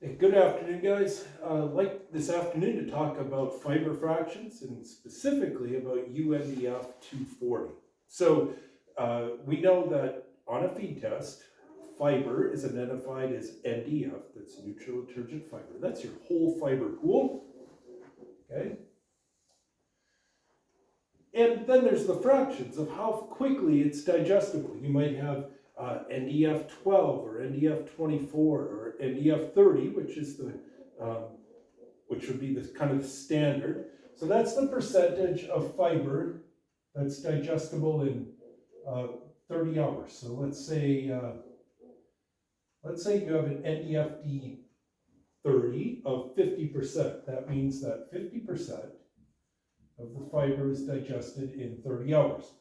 Hey, good afternoon, guys. I'd like this afternoon to talk about fiber fractions and specifically about undf240. So we know that on a feed test, fiber is identified as NDF, that's neutral detergent fiber. That's your whole fiber pool, okay? And then there's the fractions of how quickly it's digestible. You might have NDF12 or NDF24 or NDF30, which is which would be the kind of the standard. So that's the percentage of fiber that's digestible in 30 hours. So let's say you have an NDFD 30 of 50%. That means that 50% of the fiber is digested in 30 hours.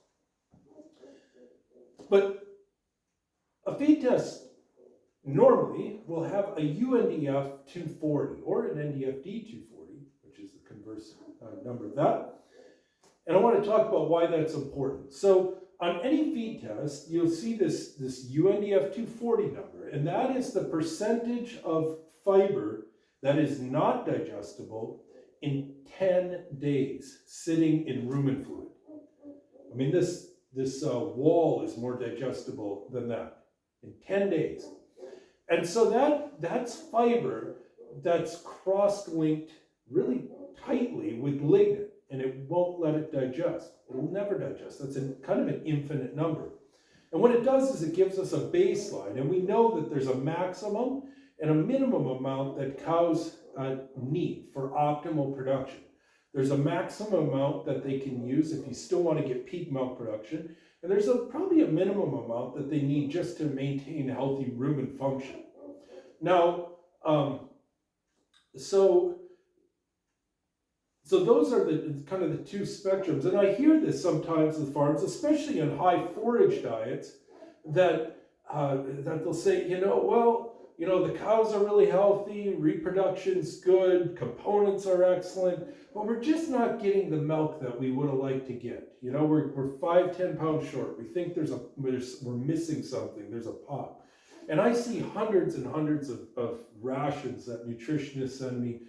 But a feed test normally will have a UNDF 240 or an NDFD 240, which is the converse number of that. And I want to talk about why that's important. So on any feed test, you'll see this UNDF 240 number, and that is the percentage of fiber that is not digestible in 10 days sitting in rumen fluid. I mean, this wall is more digestible than that in 10 days. And so that's fiber that's cross-linked really tightly with lignin, and it won't let it digest. It'll never digest. That's kind of an infinite number. And what it does is it gives us a baseline, and we know that there's a maximum and a minimum amount that cows need for optimal production. There's a maximum amount that they can use if you still want to get peak milk production, and there's probably a minimum amount that they need just to maintain healthy rumen function. Now, so those are the kind of the two spectrums, and I hear this sometimes with farms, especially on high forage diets, that they'll say, the cows are really healthy, reproduction's good, components are excellent, but we're just not getting the milk that we would have liked to get. We're 5-10 pounds short. We think we're missing something. There's a pop. And I see hundreds and hundreds of rations that nutritionists send me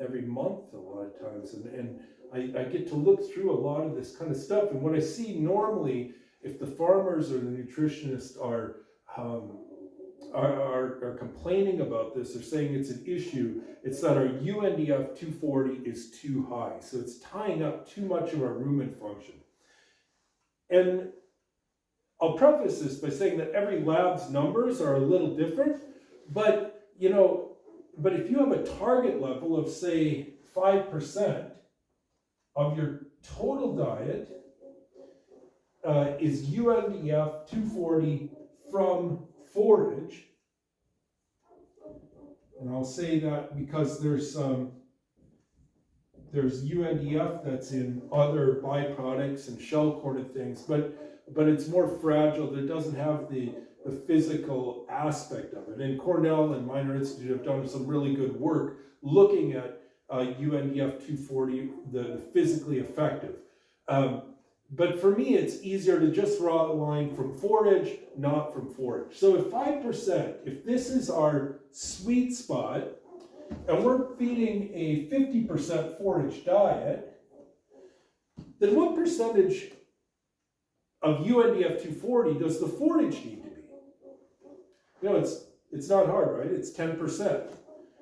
every month a lot of times. And I get to look through a lot of this kind of stuff. And what I see normally, if the farmers or the nutritionists are complaining about this, or saying it's an issue, it's that our UNDF 240 is too high. So it's tying up too much of our rumen function. And I'll preface this by saying that every lab's numbers are a little different, but if you have a target level of, say, 5% of your total diet is UNDF 240 from forage, and I'll say that because there's UNDF that's in other byproducts and shell corn and things, but it's more fragile. It doesn't have the physical aspect of it. And Cornell and Minor Institute have done some really good work looking at UNDF 240, the physically effective. But for me, it's easier to just draw a line from forage, not from forage. So if 5%, if this is our sweet spot, and we're feeding a 50% forage diet, then what percentage of UNDF 240 does the forage need to be? It's not hard, right? It's 10%.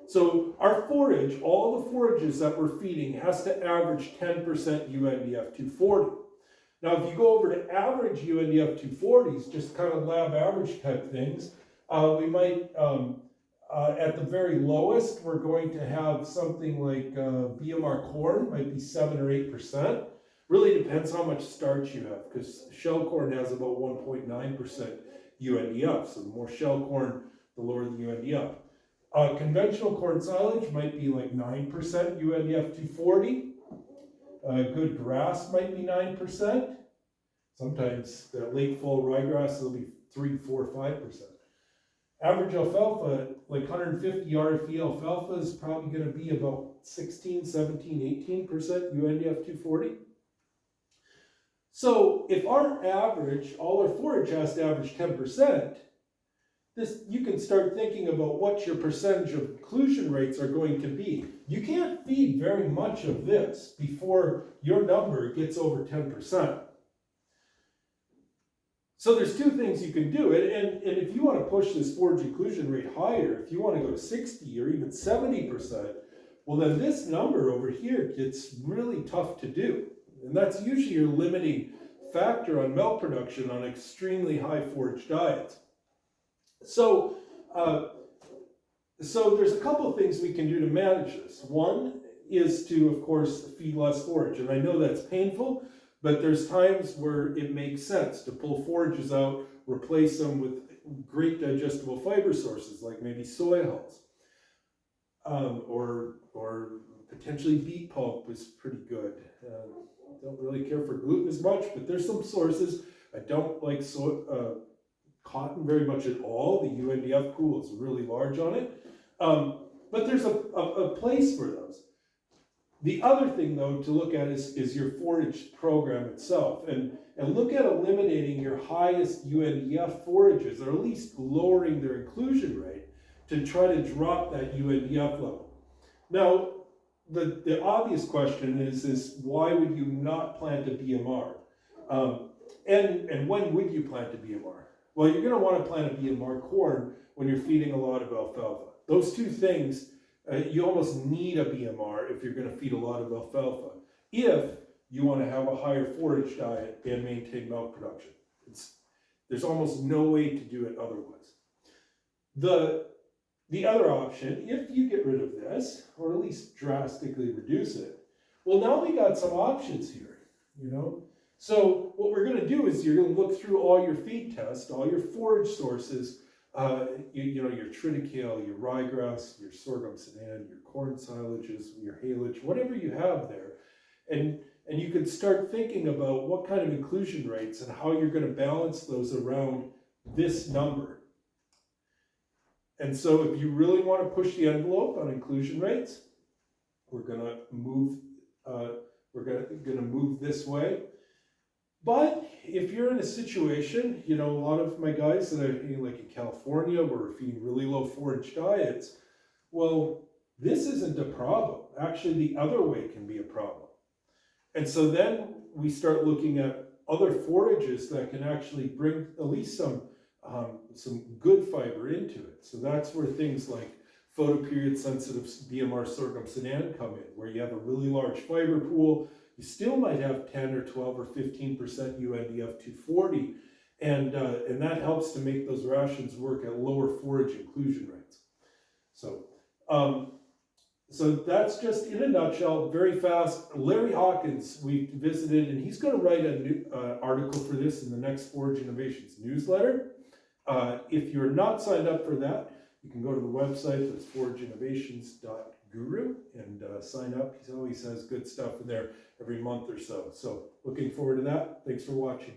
So our forage, all the forages that we're feeding, has to average 10% UNDF 240. Now, if you go over to average UNDF 240s, just kind of lab average type things, we might, at the very lowest, we're going to have something like BMR corn might be 7 or 8%. Really depends how much starch you have, because shell corn has about 1.9% UNDF. So the more shell corn, the lower the UNDF. Conventional corn silage might be like 9% UNDF 240. Good grass might be 9%. Sometimes the late fall ryegrass will be 3, 4, 5%. Average alfalfa, like 150 RFE alfalfa, is probably going to be about 16, 17, 18% UNDF 240. So if our average, all our forage has to average 10%, you can start thinking about what your percentage of inclusion rates are going to be. You can't feed very much of this before your number gets over 10%. So there's two things you can do. And if you want to push this forage inclusion rate higher, if you want to go to 60 or even 70%, well then this number over here gets really tough to do. And that's usually your limiting factor on milk production on extremely high forage diets. So, so there's a couple of things we can do to manage this. One is to, of course, feed less forage. And I know that's painful, but there's times where it makes sense to pull forages out, replace them with great digestible fiber sources, like maybe soy hulls. Or potentially beet pulp is pretty good. Don't really care for gluten as much, but there's some sources. I don't like cotton very much at all. The UNDF pool is really large on it. But there's a place for those. The other thing, though, to look at is your forage program itself. And look at eliminating your highest UNDF forages, or at least lowering their inclusion rate to try to drop that UNDF level. Now, the obvious question is why would you not plant a BMR? And when would you plant a BMR? Well, you're going to want to plant a BMR corn when you're feeding a lot of alfalfa. Those two things, you almost need a BMR if you're going to feed a lot of alfalfa, if you want to have a higher forage diet and maintain milk production. There's almost no way to do it otherwise. The other option, if you get rid of this, or at least drastically reduce it, well, now we got some options here, you know? So what we're going to do is you're going to look through all your feed tests, all your forage sources, you know, your triticale, your ryegrass, your sorghum sudan, your corn silages, your haylage, whatever you have there. And you can start thinking about what kind of inclusion rates and how you're going to balance those around this number. And so if you really want to push the envelope on inclusion rates, we're going to move this way. But if you're in a situation, you know, a lot of my guys that are like in California, where we're feeding really low forage diets, well, this isn't a problem. Actually, the other way can be a problem. And so then we start looking at other forages that can actually bring at least some good fiber into it. So that's where things like photoperiod sensitive BMR sorghum sudan come in, where you have a really large fiber pool. You still might have 10 or 12 or 15% undf240, and that helps to make those rations work at lower forage inclusion rates. So so that's just in a nutshell, very fast. Larry Hawkins, we visited, and he's going to write a new article for this in the next Forage Innovations newsletter. If you're not signed up for that, you can go to the website, that's forageinnovations.guru, and sign up. He always has good stuff in there every month or so. So looking forward to that. Thanks for watching.